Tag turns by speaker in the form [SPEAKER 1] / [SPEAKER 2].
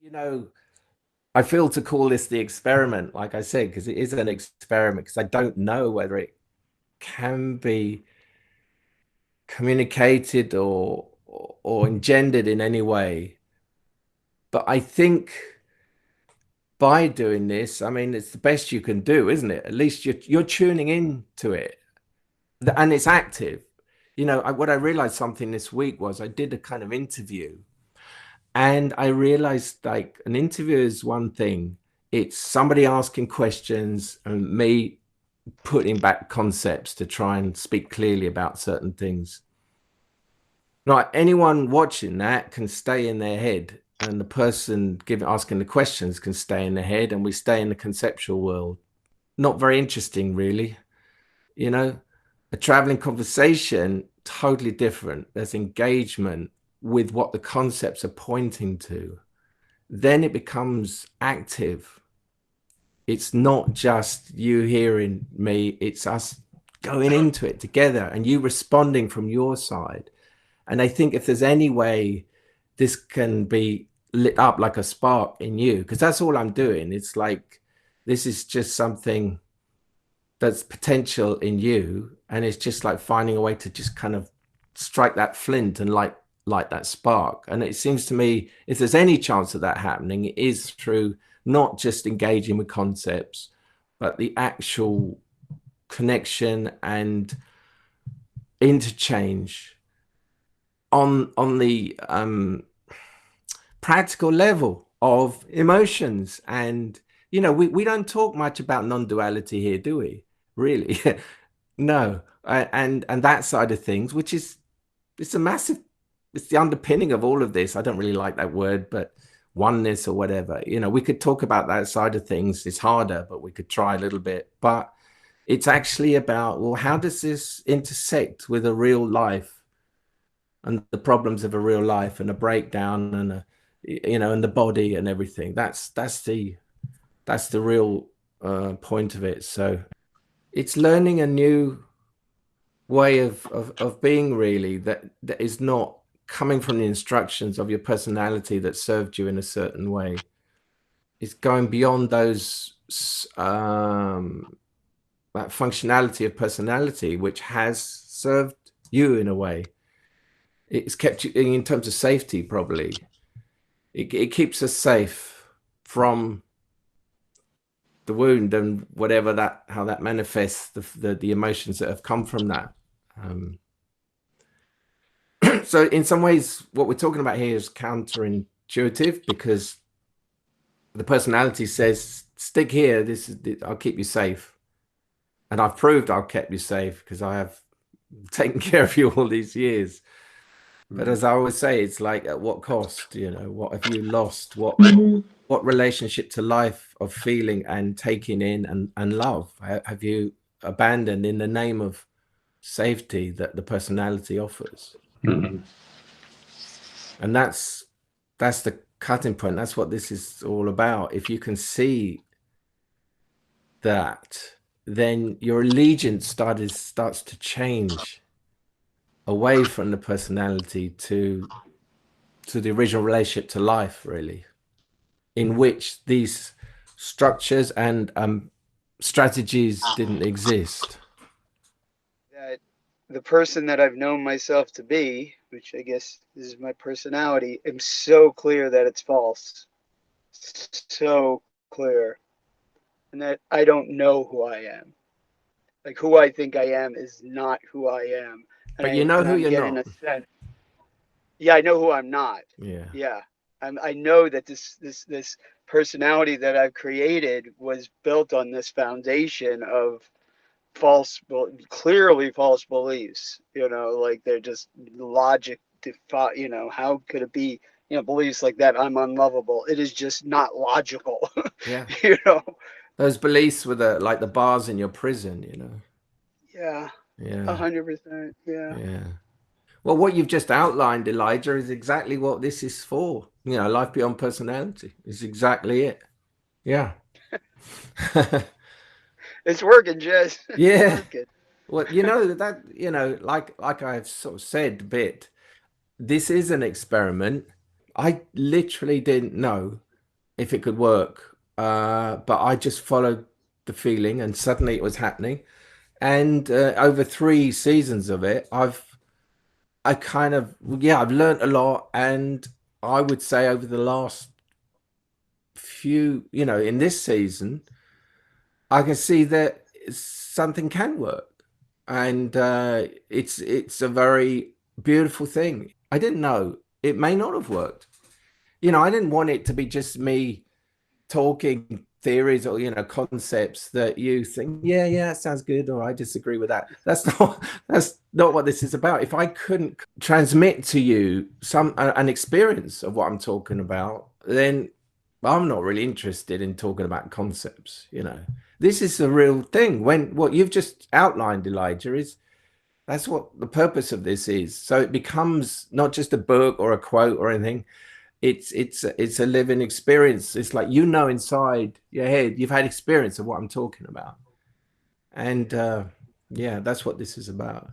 [SPEAKER 1] You know, I feel to call this the experiment, like I said, because it is an experiment, because I don't know whether it can be communicated or engendered in any way. But I think by doing this, I mean, it's the best you can do, isn't it? At least you're tuning in to it, and it's active. What I realized something this week was I did a kind of interview, and I realized like an interview is one thing. It's somebody asking questions and me putting back concepts to try and speak clearly about certain things. Like anyone watching that can stay in their head, and the person asking the questions can stay in their head, and we stay in the conceptual world. Not very interesting, really. You know, a traveling conversation, totally different. There's engagement with what the concepts are pointing to. Then it becomes active. It's not just you hearing me, it's us going into it together and you responding from your side. And I think if there's any way this can be lit up like a spark in you, because that's all I'm doing. It's like, this is just something that's potential in you. And it's just like finding a way to just kind of strike that flint and light that spark. And it seems to me, if there's any chance of that happening, it is through not just engaging with concepts, but the actual connection and interchange on the practical level of emotions. And we don't talk much about non-duality here, do we? Really? No. And that side of things, which is, it's a massive, it's the underpinning of all of this. I don't really like that word, but oneness or whatever. We could talk about that side of things. It's harder, but we could try a little bit. But it's actually about, well, how does this intersect with a real life and the problems of a real life and a breakdown and and the body and everything. That's the real point of it. So it's learning a new way of being, really, that is not coming from the instructions of your personality that served you in a certain way. It's going beyond those that functionality of personality which has served you in a way. It's kept you in terms of safety, probably. It keeps us safe from the wound and whatever how that manifests, the emotions that have come from that. So in some ways, what we're talking about here is counterintuitive, because the personality says, stick here, I'll keep you safe. And I've proved I've kept you safe because I have taken care of you all these years. But as I always say, it's like, at what cost? What have you lost? What relationship to life of feeling and taking in and love have you abandoned in the name of safety that the personality offers? And that's the cutting point. That's what this is all about. If you can see that, then your allegiance starts to change away from the personality to the original relationship to life, really, in which these structures and strategies didn't exist.
[SPEAKER 2] That the person that I've known myself to be, which I guess is my personality, am so clear that it's false. So clear. And that I don't know who I am. Like, who I think I am is not who I am.
[SPEAKER 1] But you know who
[SPEAKER 2] I'm
[SPEAKER 1] you're
[SPEAKER 2] getting
[SPEAKER 1] not.
[SPEAKER 2] a sense. Yeah, I know who I'm not.
[SPEAKER 1] Yeah.
[SPEAKER 2] Yeah. I know that this personality that I've created was built on this foundation of clearly false beliefs. Like, they're just logic how could it be, beliefs like that? I'm unlovable. It is just not logical.
[SPEAKER 1] Yeah.
[SPEAKER 2] you know
[SPEAKER 1] Those beliefs were like the bars in your prison,
[SPEAKER 2] yeah,
[SPEAKER 1] Yeah.
[SPEAKER 2] 100%. Yeah.
[SPEAKER 1] Yeah. Well, what you've just outlined, Elijah, is exactly what this is for. Life beyond personality is exactly it. Yeah.
[SPEAKER 2] It's working, Jess. It's
[SPEAKER 1] Yeah.
[SPEAKER 2] working.
[SPEAKER 1] Well, like I've sort of said a bit, this is an experiment. I literally didn't know if it could work. But I just followed the feeling, and suddenly it was happening. And over 3 seasons of it, I kind of, yeah, I've learned a lot. And I would say over the last few, in this season, I can see that something can work, and it's a very beautiful thing. I didn't know it may not have worked. I didn't want it to be just me talking theories or concepts that you think, yeah, yeah, that sounds good, or I disagree with that. That's not what this is about. If I couldn't transmit to you an experience of what I'm talking about, then I'm not really interested in talking about concepts. This is the real thing. When what you've just outlined, Elijah, is that's what the purpose of this is. So it becomes not just a book or a quote or anything. It's a living experience. It's like, inside your head, you've had experience of what I'm talking about. And yeah, that's what this is about.